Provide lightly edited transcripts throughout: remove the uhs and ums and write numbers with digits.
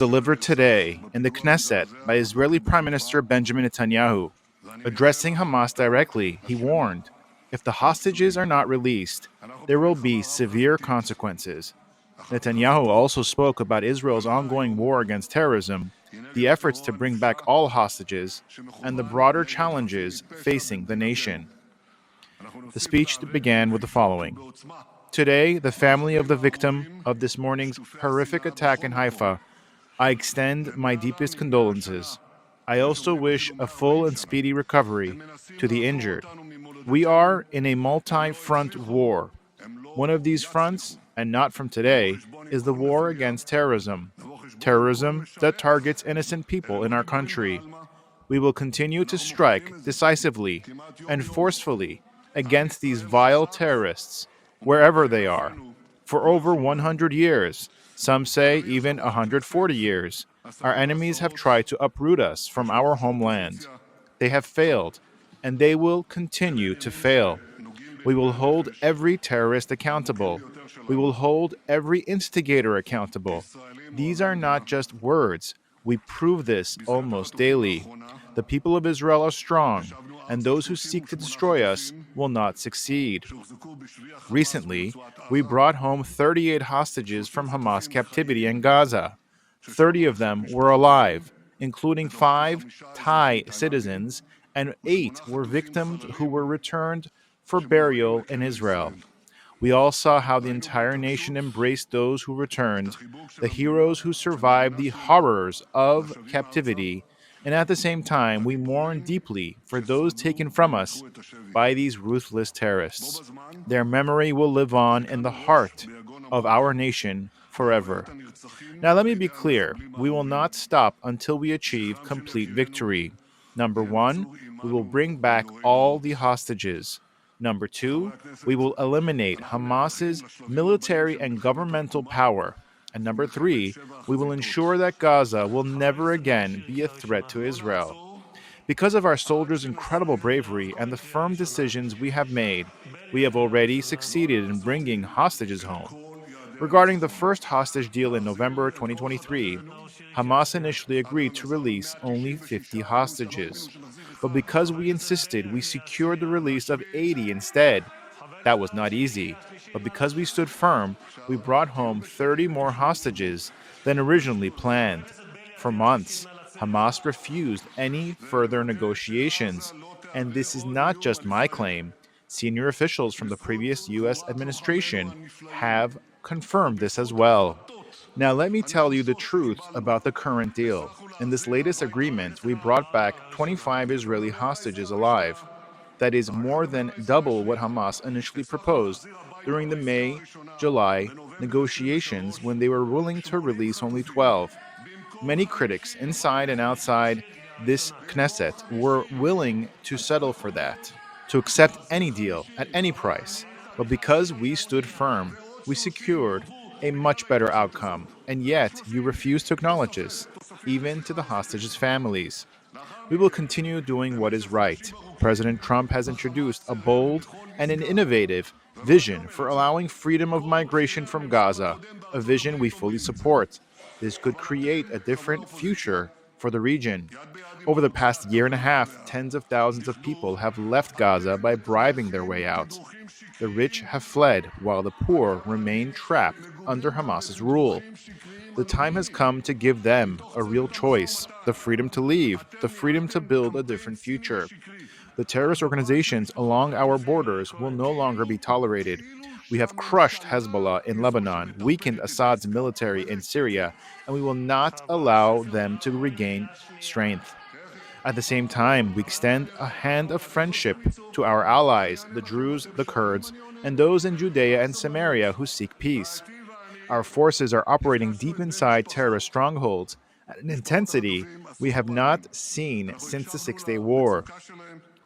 delivered today in the Knesset by Israeli Prime Minister Benjamin Netanyahu. Addressing Hamas directly, he warned, if the hostages are not released, there will be severe consequences. Netanyahu also spoke about Israel's ongoing war against terrorism, the efforts to bring back all hostages, and the broader challenges facing the nation. The speech began with the following. Today, the family of the victim of this morning's horrific attack in Haifa, I extend my deepest condolences. I also wish a full and speedy recovery to the injured. We are in a multi-front war. One of these fronts, and not from today, is the war against terrorism. Terrorism that targets innocent people in our country. We will continue to strike decisively and forcefully against these vile terrorists, wherever they are. For over 100 years, some say even 140 years, our enemies have tried to uproot us from our homeland. They have failed, and they will continue to fail. We will hold every terrorist accountable. We will hold every instigator accountable. These are not just words. We prove this almost daily. The people of Israel are strong, and those who seek to destroy us will not succeed. Recently, we brought home 38 hostages from Hamas captivity in Gaza. 30 of them were alive, including 5 Thai citizens, and 8 were victims who were returned for burial in Israel. We all saw how the entire nation embraced those who returned, the heroes who survived the horrors of captivity, and at the same time, we mourn deeply for those taken from us by these ruthless terrorists. Their memory will live on in the heart of our nation forever. Now, let me be clear. We will not stop until we achieve complete victory. Number one, we will bring back all the hostages. Number two, we will eliminate Hamas's military and governmental power. And number three, we will ensure that Gaza will never again be a threat to Israel. Because of our soldiers' incredible bravery and the firm decisions we have made, we have already succeeded in bringing hostages home. Regarding the first hostage deal in November 2023, Hamas initially agreed to release only 50 hostages. But because we insisted, we secured the release of 80 instead. That was not easy, but because we stood firm, we brought home 30 more hostages than originally planned. For months, Hamas refused any further negotiations, and this is not just my claim. Senior officials from the previous U.S. administration have confirmed this as well. Now, let me tell you the truth about the current deal. In this latest agreement, we brought back 25 Israeli hostages alive. That is more than double what Hamas initially proposed during the May-July negotiations when they were willing to release only 12. Many critics, inside and outside this Knesset, were willing to settle for that, to accept any deal at any price. But because we stood firm, we secured a much better outcome, and yet you refuse to acknowledge this, even to the hostages' families. We will continue doing what is right. President Trump has introduced a bold and an innovative vision for allowing freedom of migration from Gaza, a vision we fully support. This could create a different future for the region. Over the past year and a half, tens of thousands of people have left Gaza by bribing their way out. The rich have fled, while the poor remain trapped under Hamas's rule. The time has come to give them a real choice, the freedom to leave, the freedom to build a different future. The terrorist organizations along our borders will no longer be tolerated. We have crushed Hezbollah in Lebanon, weakened Assad's military in Syria, and we will not allow them to regain strength. At the same time, we extend a hand of friendship to our allies, the Druze, the Kurds, and those in Judea and Samaria who seek peace. Our forces are operating deep inside terrorist strongholds at an intensity we have not seen since the Six-Day War.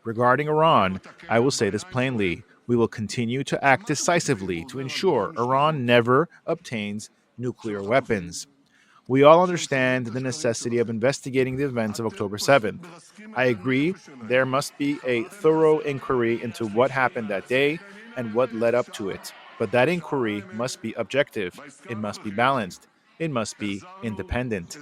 Regarding Iran, I will say this plainly. We will continue to act decisively to ensure Iran never obtains nuclear weapons. We all understand the necessity of investigating the events of October 7th. I agree there must be a thorough inquiry into what happened that day and what led up to it. But that inquiry must be objective. It must be balanced. It must be independent.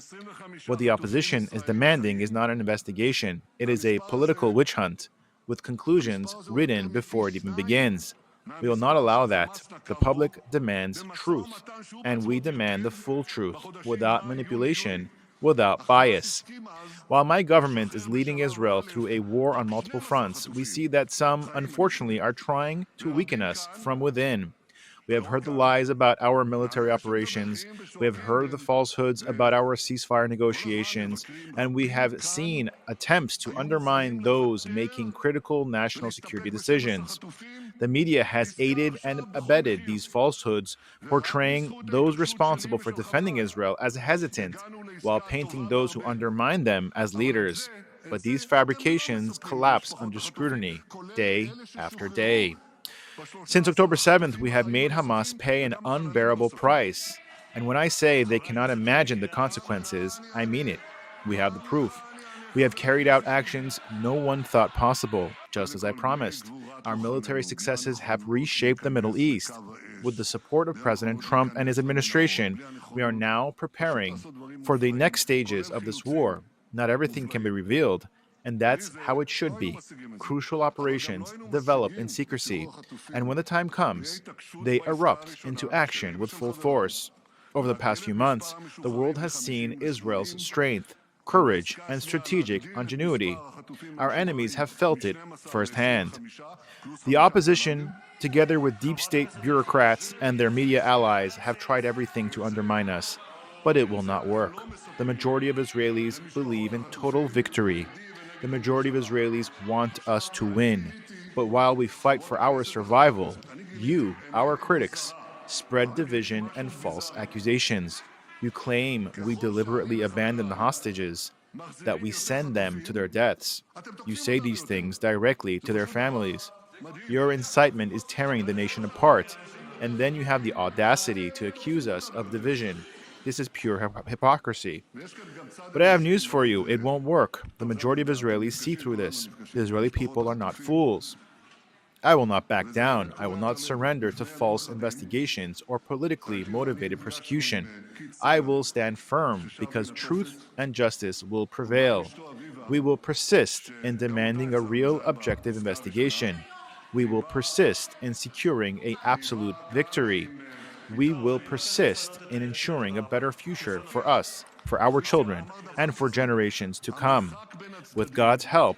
What the opposition is demanding is not an investigation, it is a political witch hunt, with conclusions written before it even begins. We will not allow that. The public demands truth, and we demand the full truth, without manipulation, without bias. While my government is leading Israel through a war on multiple fronts, we see that some, unfortunately, are trying to weaken us from within. We have heard the lies about our military operations. We have heard the falsehoods about our ceasefire negotiations. And we have seen attempts to undermine those making critical national security decisions. The media has aided and abetted these falsehoods, portraying those responsible for defending Israel as hesitant, while painting those who undermine them as leaders. But these fabrications collapse under scrutiny day after day. Since October 7th, we have made Hamas pay an unbearable price. And when I say they cannot imagine the consequences, I mean it. We have the proof. We have carried out actions no one thought possible, just as I promised. Our military successes have reshaped the Middle East. With the support of President Trump and his administration, we are now preparing for the next stages of this war. Not everything can be revealed, and that's how it should be. Crucial operations develop in secrecy, and when the time comes, they erupt into action with full force. Over the past few months, the world has seen Israel's strength, courage, and strategic ingenuity. Our enemies have felt it firsthand. The opposition, together with deep state bureaucrats and their media allies, have tried everything to undermine us, but it will not work. The majority of Israelis believe in total victory. The majority of Israelis want us to win. But while we fight for our survival, you, our critics, spread division and false accusations. You claim we deliberately abandon the hostages, that we send them to their deaths. You say these things directly to their families. Your incitement is tearing the nation apart, and then you have the audacity to accuse us of division. This is pure hypocrisy. But I have news for you. It won't work. The majority of Israelis see through this. The Israeli people are not fools. I will not back down. I will not surrender to false investigations or politically motivated persecution. I will stand firm because truth and justice will prevail. We will persist in demanding a real objective investigation. We will persist in securing an absolute victory. We will persist in ensuring a better future for us, for our children, and for generations to come. With God's help,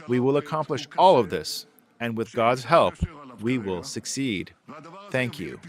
we will accomplish all of this, and with God's help, we will succeed. Thank you.